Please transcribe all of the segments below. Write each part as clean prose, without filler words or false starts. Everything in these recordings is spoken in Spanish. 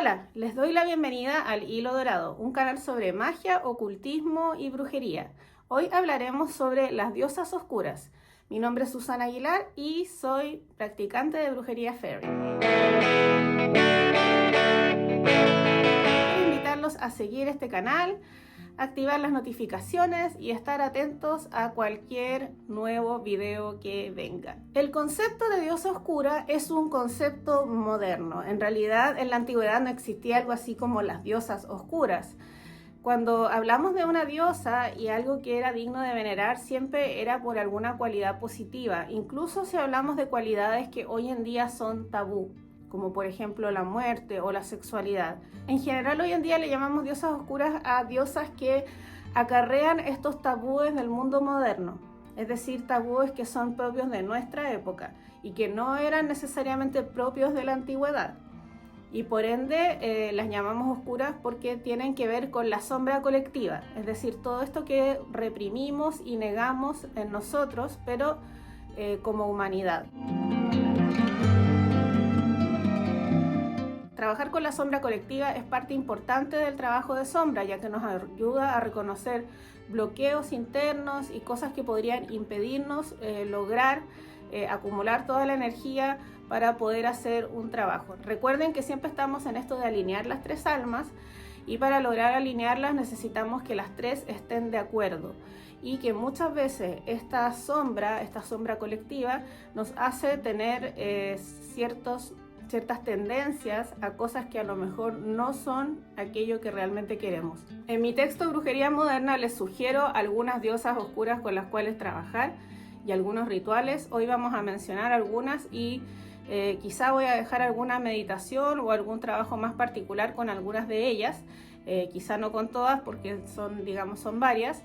Hola, les doy la bienvenida al Hilo Dorado, un canal sobre magia, ocultismo y brujería. Hoy hablaremos sobre las diosas oscuras. Mi nombre es Susana Aguilar y soy practicante de brujería fairy. Quiero invitarlos a seguir este canal, activar las notificaciones y estar atentos a cualquier nuevo video que venga. El concepto de diosa oscura es un concepto moderno. En realidad, en la antigüedad no existía algo así como las diosas oscuras. Cuando hablamos de una diosa y algo que era digno de venerar, siempre era por alguna cualidad positiva, incluso si hablamos de cualidades que hoy en día son tabú, como por ejemplo la muerte o la sexualidad. En general hoy en día le llamamos diosas oscuras a diosas que acarrean estos tabúes del mundo moderno, es decir, tabúes que son propios de nuestra época y que no eran necesariamente propios de la antigüedad. Y por ende las llamamos oscuras porque tienen que ver con la sombra colectiva, es decir, todo esto que reprimimos y negamos en nosotros, pero como humanidad. Trabajar con la sombra colectiva es parte importante del trabajo de sombra, ya que nos ayuda a reconocer bloqueos internos y cosas que podrían impedirnos lograr acumular toda la energía para poder hacer un trabajo. Recuerden que siempre estamos en esto de alinear las tres almas y para lograr alinearlas necesitamos que las tres estén de acuerdo y que muchas veces esta sombra colectiva nos hace tener ciertas tendencias a cosas que a lo mejor no son aquello que realmente queremos. En mi texto Brujería Moderna les sugiero algunas diosas oscuras con las cuales trabajar y algunos rituales. Hoy vamos a mencionar algunas y quizá voy a dejar alguna meditación o algún trabajo más particular con algunas de ellas, quizá no con todas porque son varias,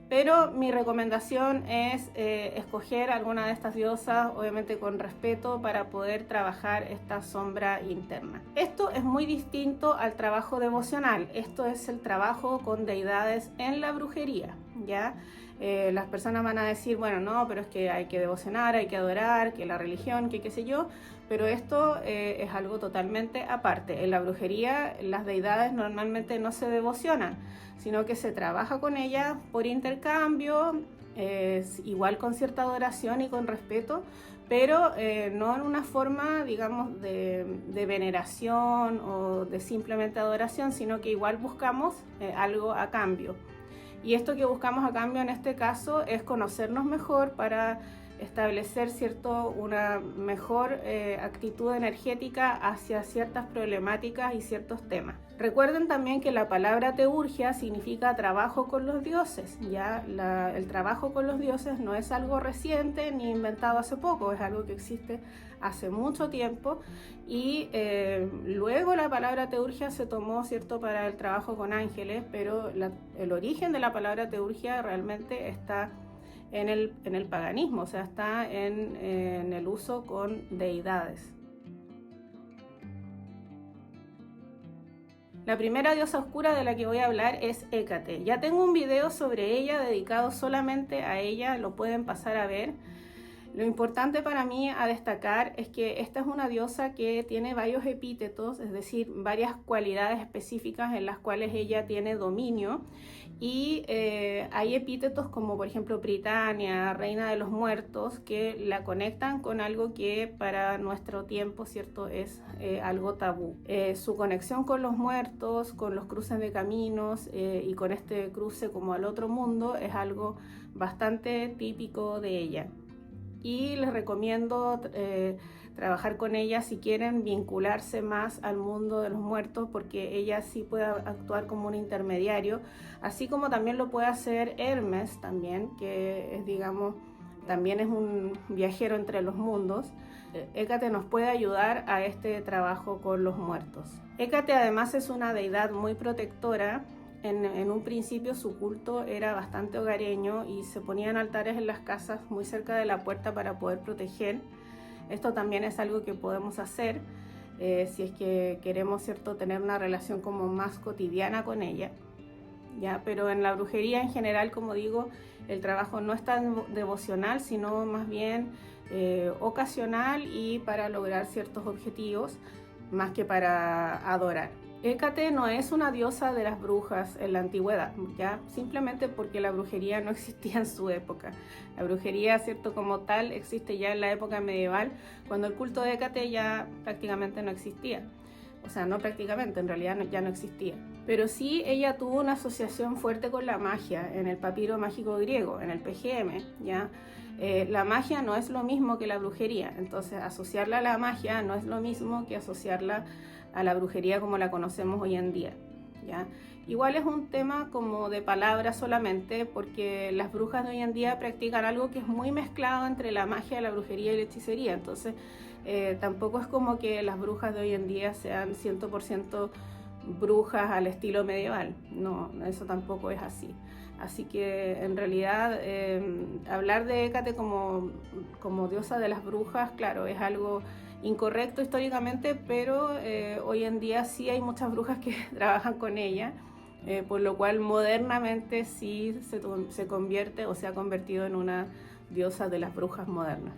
pero mi recomendación es escoger alguna de estas diosas, obviamente con respeto, para poder trabajar esta sombra interna. Esto es muy distinto al trabajo devocional. Esto es el trabajo con deidades en la brujería, ¿ya? Las personas van a decir, bueno, no, pero es que hay que devocionar, hay que adorar, que la religión, que qué sé yo, pero esto es algo totalmente aparte. En la brujería las deidades normalmente no se devocionan, sino que se trabaja con ellas por intercambio, igual con cierta adoración y con respeto, pero no en una forma, digamos, de veneración o de simplemente adoración, sino que igual buscamos algo a cambio. Y esto que buscamos a cambio en este caso es conocernos mejor para establecer una mejor actitud energética hacia ciertas problemáticas y ciertos temas. Recuerden también que la palabra teurgia significa trabajo con los dioses. Ya el trabajo con los dioses no es algo reciente ni inventado hace poco, es algo que existe hace mucho tiempo y luego la palabra teurgia se tomó, ¿cierto?, para el trabajo con ángeles, pero el origen de la palabra teurgia realmente está en el paganismo, o sea, está en el uso con deidades. La primera diosa oscura de la que voy a hablar es Hécate. Ya tengo un video sobre ella dedicado solamente a ella, lo pueden pasar a ver. Lo importante para mí a destacar es que esta es una diosa que tiene varios epítetos, es decir, varias cualidades específicas en las cuales ella tiene dominio. Y hay epítetos como por ejemplo Prytania, reina de los muertos, que la conectan con algo que para nuestro tiempo, ¿cierto?, es algo tabú. Su conexión con los muertos, con los cruces de caminos y con este cruce como al otro mundo es algo bastante típico de ella. Y les recomiendo trabajar con ella si quieren vincularse más al mundo de los muertos, porque ella sí puede actuar como un intermediario, así como también lo puede hacer Hermes también, que es, digamos, también es un viajero entre los mundos. Hécate nos puede ayudar a este trabajo con los muertos. Hécate además es una deidad muy protectora. En un principio su culto era bastante hogareño y se ponían altares en las casas muy cerca de la puerta para poder proteger. Esto también es algo que podemos hacer si es que queremos, ¿cierto?, tener una relación como más cotidiana con ella. ¿Ya? Pero en la brujería en general, como digo, el trabajo no es tan devocional, sino más bien ocasional y para lograr ciertos objetivos, más que para adorar. Hécate no es una diosa de las brujas en la antigüedad, ya simplemente porque la brujería no existía en su época. La brujería, cierto, como tal, existe ya en la época medieval, cuando el culto de Hécate ya prácticamente no existía. O sea, no prácticamente, en realidad ya no existía. Pero sí ella tuvo una asociación fuerte con la magia en el papiro mágico griego, en el PGM, ¿ya? La magia no es lo mismo que la brujería, entonces asociarla a la magia no es lo mismo que asociarla a la brujería como la conocemos hoy en día, ¿ya? Igual es un tema como de palabras solamente, porque las brujas de hoy en día practican algo que es muy mezclado entre la magia, la brujería y la hechicería, entonces tampoco es como que las brujas de hoy en día sean 100% brujas al estilo medieval, no, eso tampoco es así. Así que en realidad hablar de Hécate como diosa de las brujas, claro, es algo incorrecto históricamente, pero hoy en día sí hay muchas brujas que trabajan con ella, por lo cual modernamente sí se convierte o se ha convertido en una diosa de las brujas modernas.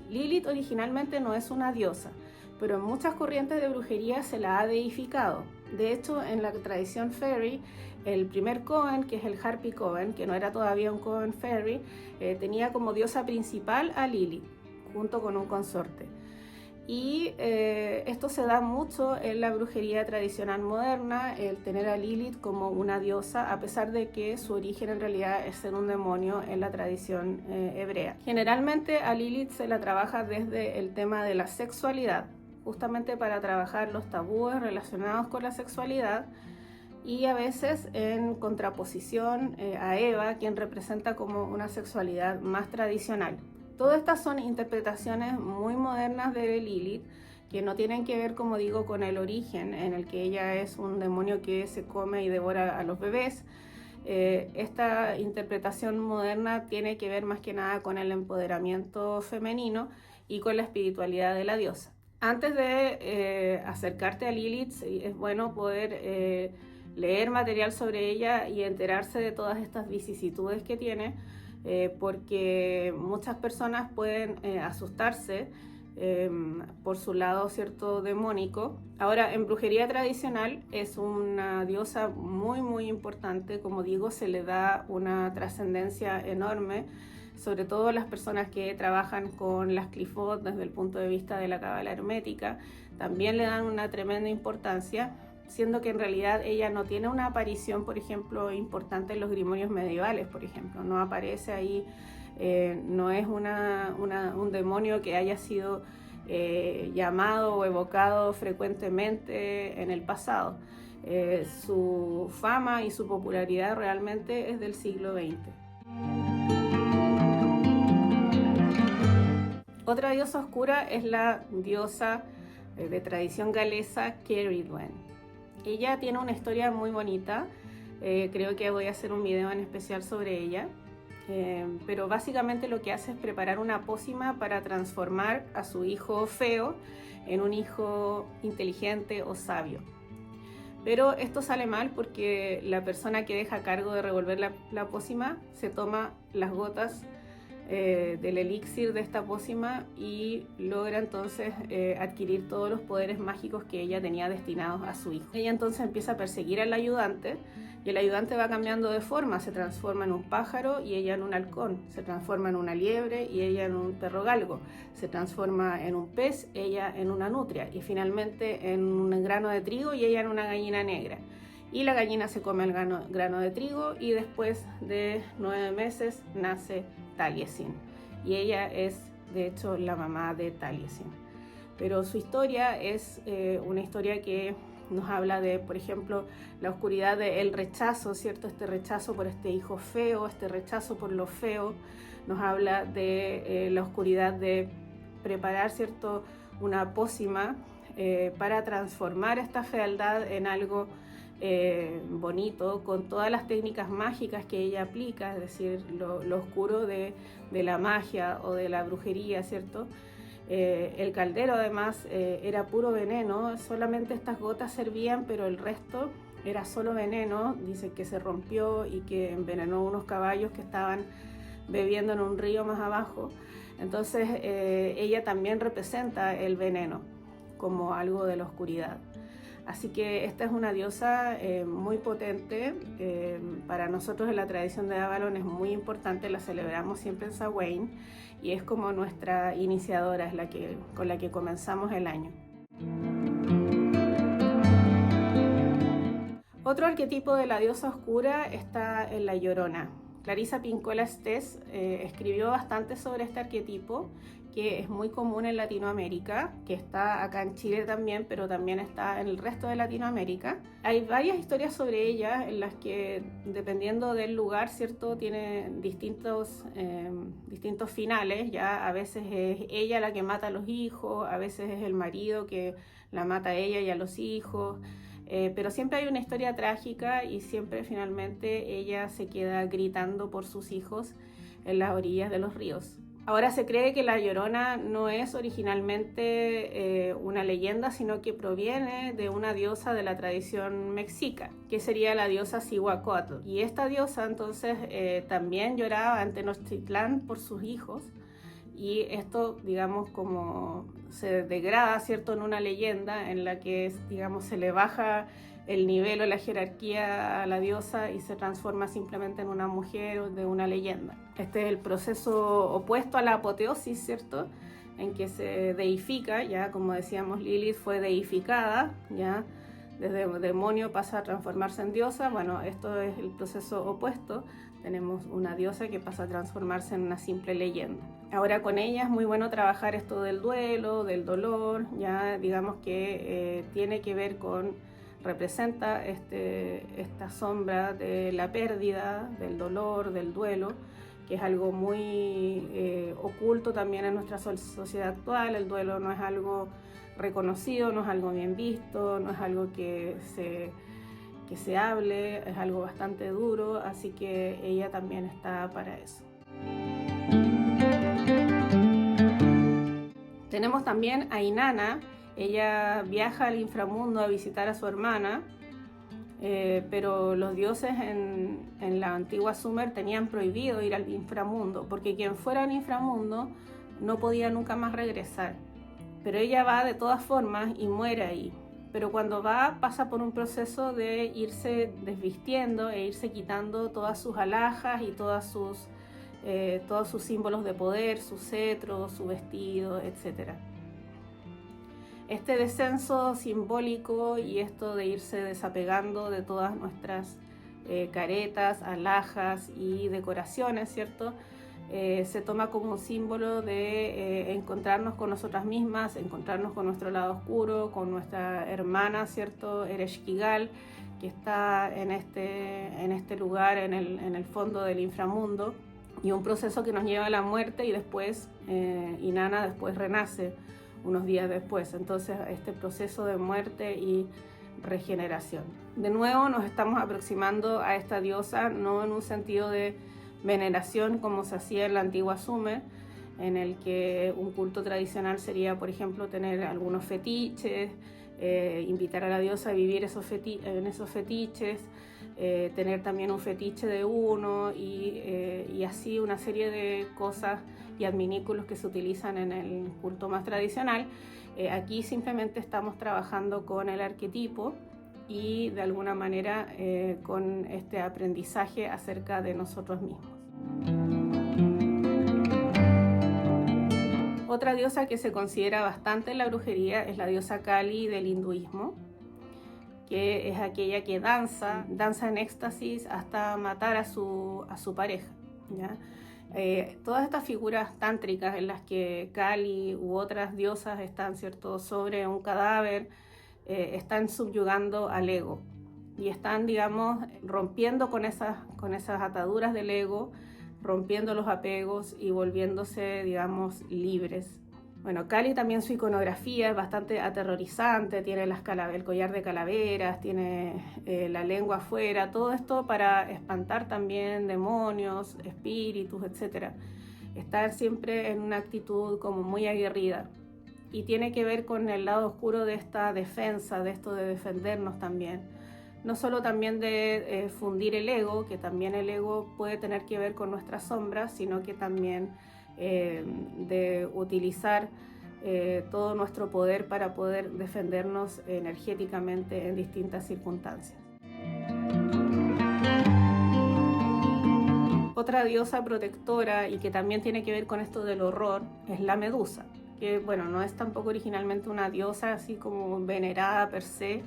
Lilith originalmente no es una diosa, pero en muchas corrientes de brujería se la ha deificado. De hecho, en la tradición fairy, el primer Coven, que es el Harpy Coven, que no era todavía un Coven fairy, tenía como diosa principal a Lilith, junto con un consorte. Y esto se da mucho en la brujería tradicional moderna, el tener a Lilith como una diosa, a pesar de que su origen en realidad es ser un demonio en la tradición hebrea. Generalmente a Lilith se la trabaja desde el tema de la sexualidad, justamente para trabajar los tabúes relacionados con la sexualidad, y a veces en contraposición a Eva, quien representa como una sexualidad más tradicional. Todas estas son interpretaciones muy modernas de Lilith, que no tienen que ver, como digo, con el origen, en el que ella es un demonio que se come y devora a los bebés. Esta interpretación moderna tiene que ver más que nada con el empoderamiento femenino y con la espiritualidad de la diosa. Antes de acercarte a Lilith, es bueno poder leer material sobre ella y enterarse de todas estas vicisitudes que tiene, porque muchas personas pueden asustarse por su lado, cierto, demónico. Ahora, en brujería tradicional es una diosa muy importante, como digo, se le da una trascendencia enorme, sobre todo las personas que trabajan con las Qliphoth desde el punto de vista de la cábala hermética, también le dan una tremenda importancia, siendo que en realidad ella no tiene una aparición, por ejemplo, importante en los grimorios medievales, por ejemplo, no aparece ahí, no es un demonio que haya sido llamado o evocado frecuentemente en el pasado. Su fama y su popularidad realmente es del siglo XX. Otra diosa oscura es la diosa de tradición galesa Cerridwen. Ella tiene una historia muy bonita, creo que voy a hacer un video en especial sobre ella, pero básicamente lo que hace es preparar una pócima para transformar a su hijo feo en un hijo inteligente o sabio. Pero esto sale mal porque la persona que deja a cargo de revolver la pócima se toma las gotas del elixir de esta pócima y logra entonces adquirir todos los poderes mágicos que ella tenía destinados a su hijo. Ella entonces empieza a perseguir al ayudante y el ayudante va cambiando de forma, se transforma en un pájaro y ella en un halcón, se transforma en una liebre y ella en un perro galgo, se transforma en un pez, ella en una nutria y finalmente en un grano de trigo y ella en una gallina negra. Y la gallina se come el grano de trigo y después de 9 meses nace Taliesin. Y ella es, de hecho, la mamá de Taliesin. Pero su historia es una historia que nos habla de, por ejemplo, la oscuridad del rechazo, ¿cierto? Este rechazo por este hijo feo, este rechazo por lo feo. Nos habla de la oscuridad de preparar, ¿cierto?, una pócima para transformar esta fealdad en algo bonito, con todas las técnicas mágicas que ella aplica, es decir, lo oscuro de la magia o de la brujería, ¿cierto? El caldero además era puro veneno, solamente estas gotas servían, pero el resto era solo veneno. Dice que se rompió y que envenenó unos caballos que estaban bebiendo en un río más abajo. Entonces ella también representa el veneno como algo de la oscuridad. Así que esta es una diosa muy potente. Para nosotros en la tradición de Avalon es muy importante, la celebramos siempre en Samhain y es como nuestra iniciadora, es con la que comenzamos el año. Otro arquetipo de la diosa oscura está en la Llorona. Clarisa Pinkola Estés escribió bastante sobre este arquetipo, que es muy común en Latinoamérica, que está acá en Chile también, pero también está en el resto de Latinoamérica. Hay varias historias sobre ella en las que, dependiendo del lugar, ¿cierto?, tiene distintos finales. Ya a veces es ella la que mata a los hijos, a veces es el marido que la mata a ella y a los hijos. Pero siempre hay una historia trágica y siempre finalmente ella se queda gritando por sus hijos en las orillas de los ríos. Ahora se cree que la Llorona no es originalmente una leyenda, sino que proviene de una diosa de la tradición mexica, que sería la diosa Cihuacóatl. Y esta diosa entonces también lloraba ante Tenochtitlán por sus hijos. Y esto, digamos, como se degrada, ¿cierto?, en una leyenda en la que, digamos, se le baja el nivel o la jerarquía a la diosa y se transforma simplemente en una mujer de una leyenda. Este es el proceso opuesto a la apoteosis, ¿cierto?, en que se deifica, ya como decíamos, Lilith fue deificada, ya desde demonio pasa a transformarse en diosa. Bueno, esto es el proceso opuesto. Tenemos una diosa que pasa a transformarse en una simple leyenda. Ahora con ella es muy bueno trabajar esto del duelo, del dolor, ya digamos que tiene que ver con, representa esta sombra de la pérdida, del dolor, del duelo, que es algo muy oculto también en nuestra sociedad actual. El duelo no es algo reconocido, no es algo bien visto, no es algo que se hable, es algo bastante duro, así que ella también está para eso. Tenemos también a Inanna. Ella viaja al inframundo a visitar a su hermana, pero los dioses en la antigua Sumer tenían prohibido ir al inframundo, porque quien fuera al inframundo no podía nunca más regresar. Pero ella va de todas formas y muere ahí. Pero cuando va, pasa por un proceso de irse desvistiendo e irse quitando todas sus alhajas y todos sus símbolos de poder, su cetro, su vestido, etc. Este descenso simbólico y esto de irse desapegando de todas nuestras caretas, alhajas y decoraciones, ¿cierto?, se toma como un símbolo de encontrarnos con nosotras mismas, encontrarnos con nuestro lado oscuro, con nuestra hermana, ¿cierto?, Ereshkigal, que está en este lugar, en el fondo del inframundo, y un proceso que nos lleva a la muerte, y después Inanna después renace unos días después. Entonces este proceso de muerte y regeneración. De nuevo nos estamos aproximando a esta diosa no en un sentido de veneración como se hacía en la antigua Sumer, en el que un culto tradicional sería, por ejemplo, tener algunos fetiches, invitar a la diosa a vivir en esos fetiches, tener también un fetiche de uno y así una serie de cosas y adminículos que se utilizan en el culto más tradicional. Aquí simplemente estamos trabajando con el arquetipo y de alguna manera con este aprendizaje acerca de nosotros mismos. Otra diosa que se considera bastante en la brujería es la diosa Kali del hinduismo, que es aquella que danza en éxtasis hasta matar a su pareja, ¿ya? Todas estas figuras tántricas en las que Kali u otras diosas están, ¿cierto?, sobre un cadáver, están subyugando al ego y están, digamos, rompiendo con esas ataduras del ego, rompiendo los apegos y volviéndose, digamos, libres. Bueno, Kali también, su iconografía es bastante aterrorizante, tiene el collar de calaveras, tiene la lengua afuera, todo esto para espantar también demonios, espíritus, etc. Estar siempre en una actitud como muy aguerrida. Y tiene que ver con el lado oscuro de esta defensa, de esto de defendernos también. No solo también de fundir el ego, que también el ego puede tener que ver con nuestras sombras, sino que también de utilizar todo nuestro poder para poder defendernos energéticamente en distintas circunstancias. Otra diosa protectora y que también tiene que ver con esto del horror es la Medusa, que bueno, no es tampoco originalmente una diosa así como venerada per se,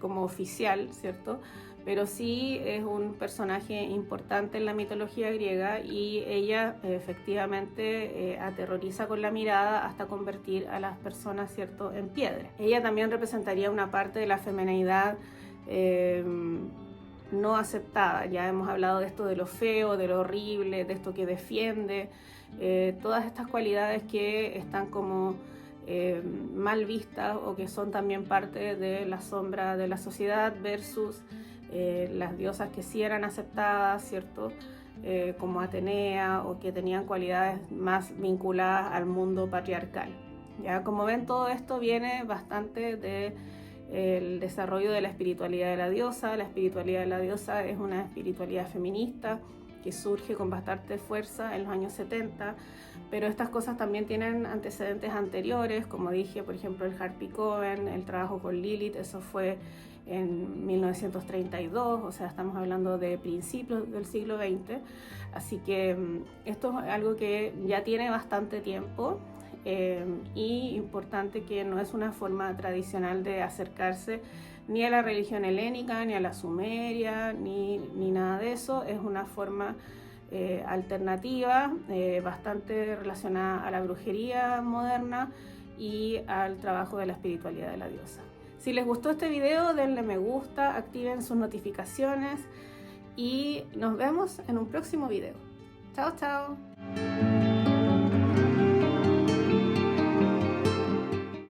como oficial, ¿cierto? Pero sí es un personaje importante en la mitología griega y ella efectivamente aterroriza con la mirada hasta convertir a las personas, ¿cierto?, en piedra. Ella también representaría una parte de la femineidad no aceptada. Ya hemos hablado de esto de lo feo, de lo horrible, de esto que defiende, todas estas cualidades que están como mal vistas o que son también parte de la sombra de la sociedad versus las diosas que sí eran aceptadas, ¿cierto? Como Atenea, o que tenían cualidades más vinculadas al mundo patriarcal. Ya, como ven, todo esto viene bastante del desarrollo de la espiritualidad de la diosa. La espiritualidad de la diosa es una espiritualidad feminista que surge con bastante fuerza en los años 70, pero estas cosas también tienen antecedentes anteriores, como dije, por ejemplo, el Harpy Coven, el trabajo con Lilith, eso fue en 1932, o sea, estamos hablando de principios del siglo XX, así que esto es algo que ya tiene bastante tiempo y importante, que no es una forma tradicional de acercarse ni a la religión helénica, ni a la sumeria, ni nada de eso. Es una forma alternativa, bastante relacionada a la brujería moderna y al trabajo de la espiritualidad de la diosa. Si les gustó este video, denle me gusta, activen sus notificaciones y nos vemos en un próximo video. Chao, chao.